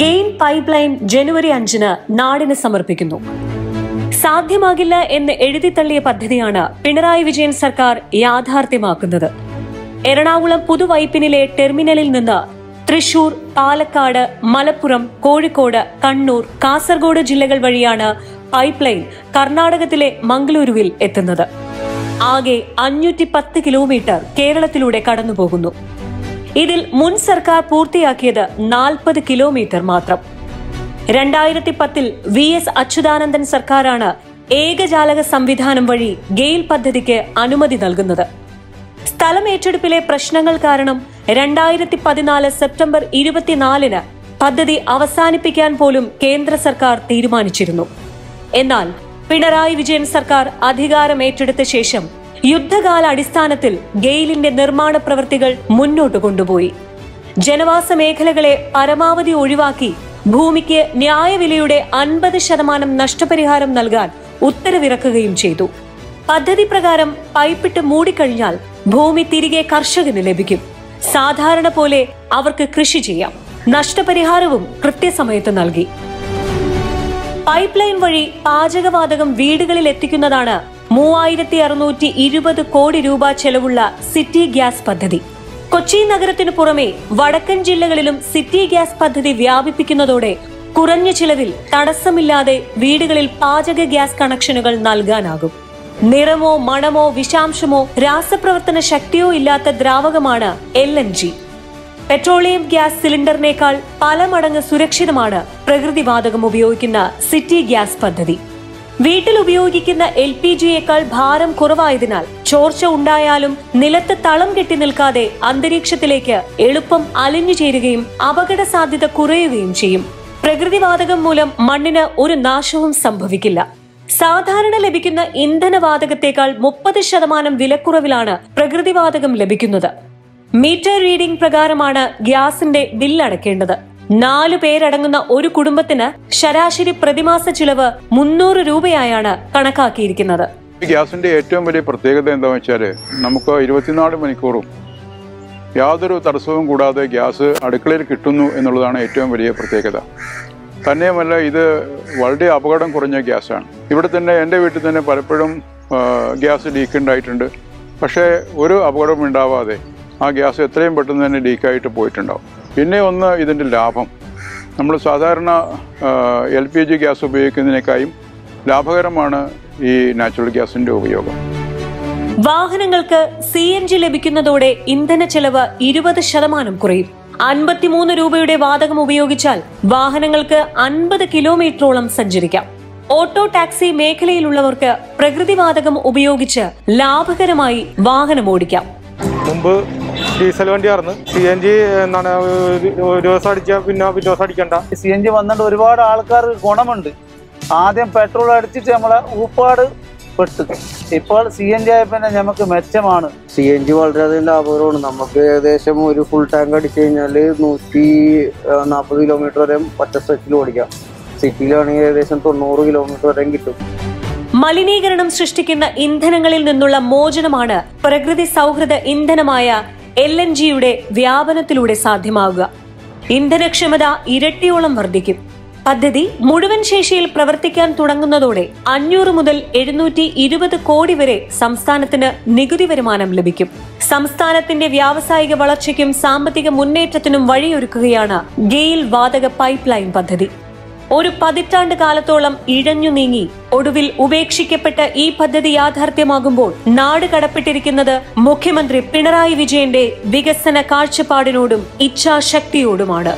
GAIL pipe line ജനുവരി 5 നാടിന് സമർപ്പിക്കുന്നു. സാധ്യമാകില്ല എന്ന് എഴുതിത്തള്ളിയ പദ്ധതിയാണ് പിണറായി വിജയൻ സർക്കാർ യാഥാർത്ഥ്യമാക്കുന്നത്. എറണാകുളം പുതുവൈപ്പിനിലെ ടെർമിനലിൽ നിന്ന് തൃശൂർ, പാലക്കാട്, മലപ്പുറം, കോഴിക്കോട്, കണ്ണൂർ, കാസർഗോഡ് ജില്ലകൾ വഴിയാണ് പൈപ്പ് ലൈൻ കർണാടകത്തിലെ മംഗളൂരുവിൽ എത്തുന്നത്. ആകെ 510 കിലോമീറ്റർ കേരളത്തിലൂടെ കടന്നുപോകുന്നു. ഇതിൽ മുൻ സർക്കാർ പൂർത്തിയാക്കിയത് 40 കിലോമീറ്റർ മാത്രം. 2010 VS അച്യുതാനന്ദൻ സർക്കാരാണ് ഏകജാലക സംവിധാനം വഴി ഗെയിൽ പദ്ധതിക്ക് അനുമതി നൽകുന്നത്. സ്ഥലം ഏറ്റെടുപ്പിലെ പ്രശ്നങ്ങൾ കാരണം 2014 സെപ്റ്റംബർ 24 പദ്ധതി അവസാനിപ്പിക്കാൻ പോലും കേന്ദ്ര സർക്കാർ തീരുമാനിച്ചിരുന്നു. എന്നാൽ പിണറായി വിജയൻ സർക്കാർ അധികാരം ഏറ്റെടുത്ത ശേഷം യുദ്ധകാല അടിസ്ഥാനത്തിൽ ഗെയിലിന്റെ നിർമ്മാണ പ്രവൃത്തികൾ മുന്നോട്ട് കൊണ്ടുപോയി. ജനവാസ മേഖലകളെ പരമാവധി ഒഴിവാക്കി ഭൂമിക്ക് ന്യായവിലയുടെ 50% നഷ്ടപരിഹാരം നൽകാൻ ഉത്തരവിറക്കുകയും ചെയ്തു. പദ്ധതി പ്രകാരം പൈപ്പിട്ട് മൂടിക്കഴിഞ്ഞാൽ ഭൂമി തിരികെ കർഷകന് ലഭിക്കും. സാധാരണ പോലെ അവർക്ക് കൃഷി ചെയ്യാം. നഷ്ടപരിഹാരവും കൃത്യസമയത്ത് നൽകി. പൈപ്പ് ലൈൻ വഴി പാചകവാതകം വീടുകളിൽ എത്തിക്കുന്നതാണ് 3620 കോടി രൂപ ചെലവുള്ള സിറ്റി ഗ്യാസ് പദ്ധതി. കൊച്ചി നഗരത്തിനു പുറമെ വടക്കൻ ജില്ലകളിലും സിറ്റി ഗ്യാസ് പദ്ധതി വ്യാപിപ്പിക്കുന്നതോടെ കുറഞ്ഞ ചിലവിൽ തടസ്സമില്ലാതെ വീടുകളിൽ പാചക ഗ്യാസ് കണക്ഷനുകൾ നൽകാനാകും. നിറമോ മണമോ വിഷാംശമോ രാസപ്രവർത്തന ശക്തിയോ ഇല്ലാത്ത ദ്രാവകമാണ് LNG. പെട്രോളിയം ഗ്യാസ് സിലിണ്ടറിനേക്കാൾ പല മടങ്ങ് സുരക്ഷിതമാണ് പ്രകൃതിവാതകം ഉപയോഗിക്കുന്ന സിറ്റി ഗ്യാസ് പദ്ധതി. വീട്ടിൽ ഉപയോഗിക്കുന്ന LPGയേക്കാൾ ഭാരം കുറവായതിനാൽ ചോർച്ച ഉണ്ടായാലും നിലത്ത് തളം കെട്ടി നിൽക്കാതെ അന്തരീക്ഷത്തിലേക്ക് എളുപ്പം അലിഞ്ഞു ചേരുകയും അപകട സാധ്യത കുറയുകയും ചെയ്യും. പ്രകൃതിവാതകം മൂലം മണ്ണിന് ഒരു നാശവും സംഭവിക്കില്ല. സാധാരണ ലഭിക്കുന്ന ഇന്ധനവാതകത്തേക്കാൾ 30% വിലക്കുറവിലാണ് പ്രകൃതിവാതകം ലഭിക്കുന്നത്. മീറ്റർ റീഡിംഗ് പ്രകാരമാണ് ഗ്യാസിന്റെ ബില്ലടക്കേണ്ടത്. 4 പേരടങ്ങുന്ന ഒരു കുടുംബത്തിന് ശരാശരി പ്രതിമാസ ചിലവ് 300 രൂപയായാണ് കണക്കാക്കിയിരിക്കുന്നത്. ഗ്യാസിന്റെ ഏറ്റവും വലിയ പ്രത്യേകത എന്താണെന്ന് വെച്ചാൽ നമുക്ക് 24 മണിക്കൂറും യാതൊരു തടസ്സവും കൂടാതെ ഗ്യാസ് അടുക്കളയിൽ കിട്ടുന്നു എന്നുള്ളതാണ് ഏറ്റവും വലിയ പ്രത്യേകത. തന്നെയുമല്ല, ഇത് വളരെ അപകടം കുറഞ്ഞ ഗ്യാസാണ്. ഇവിടെ തന്നെ എൻ്റെ വീട്ടിൽ തന്നെ പലപ്പോഴും ഗ്യാസ് ലീക്ക് ഉണ്ടായിട്ടുണ്ട്. പക്ഷേ ഒരു അപകടവും ഉണ്ടാവാതെ ആ ഗ്യാസ് എത്രയും പെട്ടെന്ന് തന്നെ ലീക്കായിട്ട് പോയിട്ടുണ്ടാവും. പിന്നെ ഒന്ന്, ഇതിൻ്റെ ലാഭം. നമ്മൾ സാധാരണ LPG ഗ്യാസ് ഉപയോഗിക്കുന്നതിനേക്കാളും ലാഭകരമാണ് ഈ നാച്ചുറൽ ഗ്യാസിന്റെ ഉപയോഗം. വാഹനങ്ങൾക്ക് CNG ലഭിക്കുന്നതോടെ ഇന്ധന ചെലവ് 20% കുറയും. 53 രൂപയുടെ വാതകം ഉപയോഗിച്ചാൽ വാഹനങ്ങൾക്ക് 50 കിലോമീറ്ററോളം സഞ്ചരിക്കാം. ഓട്ടോ ടാക്സി മേഖലയിലുള്ളവർക്ക് പ്രകൃതിവാതകം ഉപയോഗിച്ച് ലാഭകരമായി വാഹനം ഓടിക്കാം. മുമ്പ് ഡീസൽ വണ്ടിയായിരുന്നു. CNG എന്താണ്, ഒരു ദിവസം അടിച്ചാൽ പിന്നെ ദിവസം അടിക്കണ്ട. CNG വന്നിട്ട് ഒരുപാട് ആൾക്കാർക്ക് ഗുണമുണ്ട്. ആദ്യം പെട്രോൾ അടിച്ചിട്ട് നമ്മളെ ഊപ്പാട് പെട്ടു. ഇപ്പോൾ CNG ആയപ്പോൾ നമുക്ക് മെച്ചമാണ്. CNG വളരെയധികം ലാഭകരമാണ്. നമുക്ക് ഏകദേശം ഒരു ഫുൾ ടാങ്ക് അടിച്ചു കഴിഞ്ഞാൽ 140 കിലോമീറ്റർ വരെ ഒറ്റ സ്ട്രെച്ചിൽ ഓടിക്കാം. സിറ്റിയിലാണെങ്കിൽ ഏകദേശം 90 കിലോമീറ്റർ വരെയും കിട്ടും. മലിനീകരണം സൃഷ്ടിക്കുന്ന ഇന്ധനങ്ങളിൽ നിന്നുള്ള മോചനമാണ് പ്രകൃതി സൗഹൃദ ഇന്ധനമായ LNGയുടെ വ്യാപനത്തിലൂടെ സാധ്യമാവുക. ഇന്ധനക്ഷമത ഇരട്ടിയോളം വർദ്ധിക്കും. പദ്ധതി മുഴുവൻ ശേഷിയിൽ പ്രവർത്തിക്കാൻ തുടങ്ങുന്നതോടെ 500 മുതൽ 720 കോടി വരെ സംസ്ഥാനത്തിന് നികുതി വരുമാനം ലഭിക്കും. സംസ്ഥാനത്തിന്റെ വ്യാവസായിക വളർച്ചയ്ക്കും സാമ്പത്തിക മുന്നേറ്റത്തിനും വഴിയൊരുക്കുകയാണ് ഗെയിൽ വാതക പൈപ്പ് ലൈൻ പദ്ധതി. ഒരു പതിറ്റാണ്ട് കാലത്തോളം ഇഴഞ്ഞു നീങ്ങി ഒടുവിൽ ഉപേക്ഷിക്കപ്പെട്ട ഈ പദ്ധതി യാഥാർത്ഥ്യമാകുമ്പോൾ നാട് കടപ്പെട്ടിരിക്കുന്നത് മുഖ്യമന്ത്രി പിണറായി വിജയന്റെ വികസന കാഴ്ചപ്പാടിനോടും ഇച്ഛാശക്തിയോടുമാണ്.